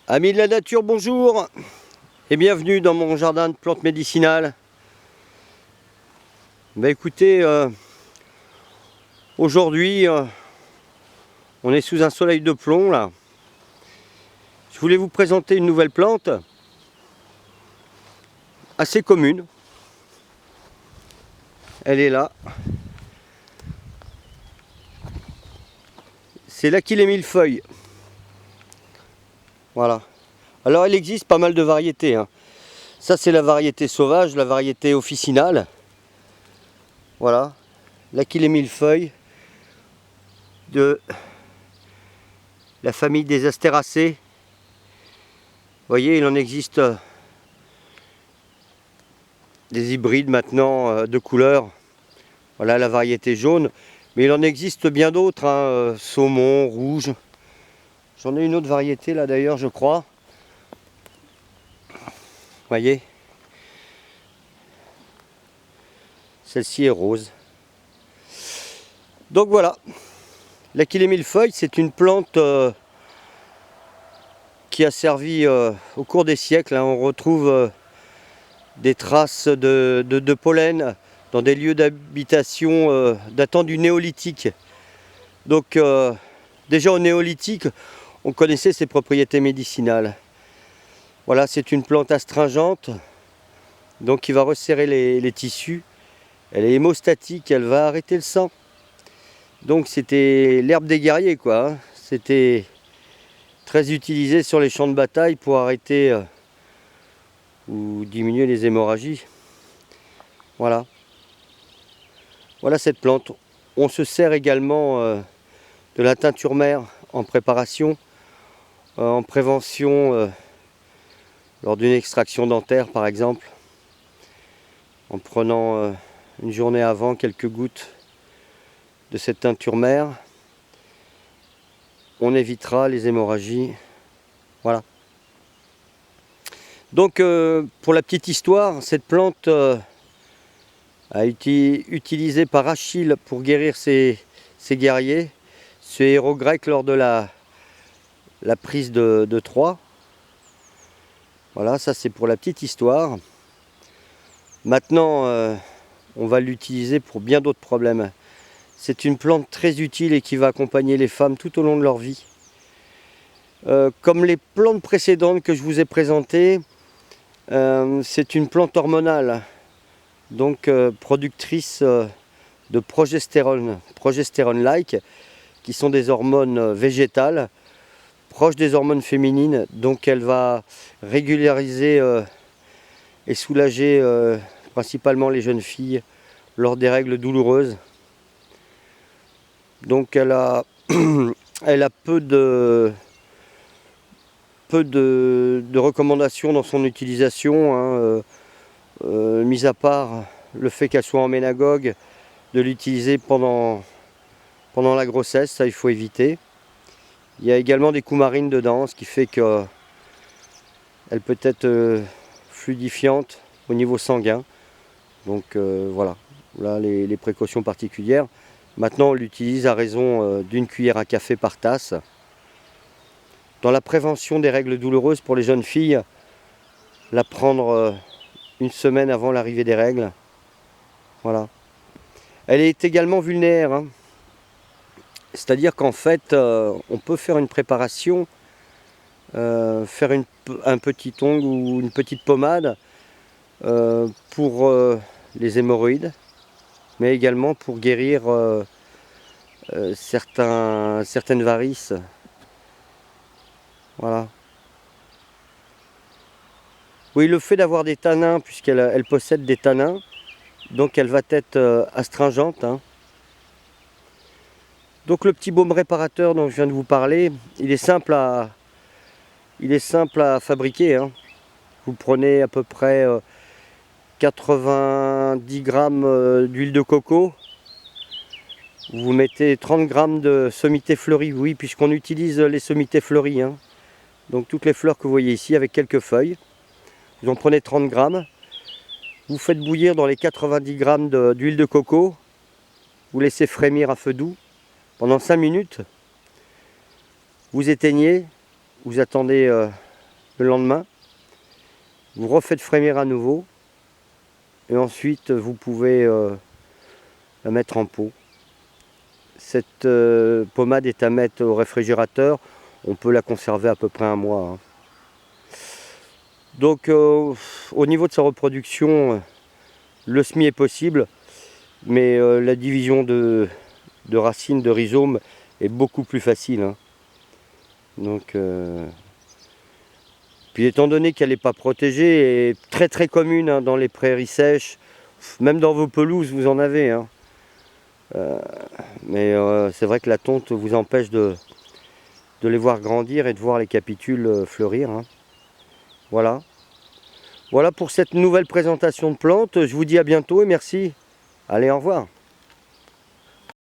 Amis de la nature, bonjour et bienvenue dans mon jardin de plantes médicinales. Écoutez, aujourd'hui on est sous un soleil de plomb là. Je voulais vous présenter une nouvelle plante assez commune. Elle est là. C'est l'Achillée millefeuille. Voilà. Alors il existe pas mal de variétés, hein. Ça c'est la variété sauvage, la variété officinale. Voilà. L'Achillée millefeuille de la famille des Astéracées. Vous voyez, il en existe des hybrides maintenant de couleurs. Voilà la variété jaune. Mais il en existe bien d'autres, hein, saumon, rouge. J'en ai une autre variété là d'ailleurs, je crois. Vous voyez, celle-ci est rose. Donc voilà, l'Achillée millefeuille, c'est une plante qui a servi au cours des siècles, hein. On retrouve des traces de pollen dans des lieux d'habitation datant du néolithique. Donc déjà au néolithique, on connaissait ses propriétés médicinales. Voilà, c'est une plante astringente, donc qui va resserrer les tissus. Elle est hémostatique, elle va arrêter le sang. Donc c'était l'herbe des guerriers, quoi, hein. C'était très utilisé sur les champs de bataille pour arrêter ou diminuer les hémorragies. Voilà. Voilà cette plante. On se sert également de la teinture mère en préparation, en prévention lors d'une extraction dentaire par exemple, en prenant une journée avant quelques gouttes de cette teinture mère, on évitera les hémorragies. Voilà. Donc pour la petite histoire, cette plante a été utilisée par Achille pour guérir ses guerriers, ce héros grec lors de la prise de Troie. Voilà, ça c'est pour la petite histoire. Maintenant, on va l'utiliser pour bien d'autres problèmes. C'est une plante très utile et qui va accompagner les femmes tout au long de leur vie. Comme les plantes précédentes que je vous ai présentées, c'est une plante hormonale, donc productrice de progestérone, progestérone-like, qui sont des hormones végétales, proches des hormones féminines, donc elle va régulariser et soulager principalement les jeunes filles lors des règles douloureuses. Donc elle a, elle a peu de recommandations dans son utilisation, hein, mis à part le fait qu'elle soit en ménagogue, de l'utiliser pendant la grossesse, ça il faut éviter. Il y a également des coumarines dedans, ce qui fait qu'elle peut être fluidifiante au niveau sanguin. Donc voilà, là les précautions particulières. Maintenant on l'utilise à raison d'une cuillère à café par tasse. Dans la prévention des règles douloureuses pour les jeunes filles, la prendre une semaine avant l'arrivée des règles. Voilà. Elle est également vulnéraire, hein. C'est-à-dire qu'en fait, on peut faire une préparation, faire un petit ongle ou une petite pommade pour les hémorroïdes, mais également pour guérir certaines varices. Voilà. Oui, le fait d'avoir des tanins, puisqu'elle possède des tanins, donc elle va être astringente, hein. Donc le petit baume réparateur dont je viens de vous parler, il est simple à fabriquer, hein. Vous prenez à peu près 90 grammes d'huile de coco. Vous mettez 30 grammes de sommités fleuries, oui, puisqu'on utilise les sommités fleuries, hein. Donc toutes les fleurs que vous voyez ici avec quelques feuilles. Vous en prenez 30 grammes. Vous faites bouillir dans les 90 grammes d'huile de coco. Vous laissez frémir à feu doux pendant 5 minutes. Vous éteignez, vous attendez le lendemain. Vous refaites frémir à nouveau. Et ensuite, vous pouvez la mettre en pot. Cette pommade est à mettre au réfrigérateur. On peut la conserver à peu près un mois. Hein. Donc, au niveau de sa reproduction, le semis est possible. Mais la division de racines, de rhizomes, est beaucoup plus facile. Hein. Donc, puis étant donné qu'elle n'est pas protégée, elle est très très commune hein, dans les prairies sèches, même dans vos pelouses vous en avez. Hein. Mais c'est vrai que la tonte vous empêche de les voir grandir et de voir les capitules fleurir. Hein. Voilà. Voilà pour cette nouvelle présentation de plantes. Je vous dis à bientôt et merci. Allez, au revoir.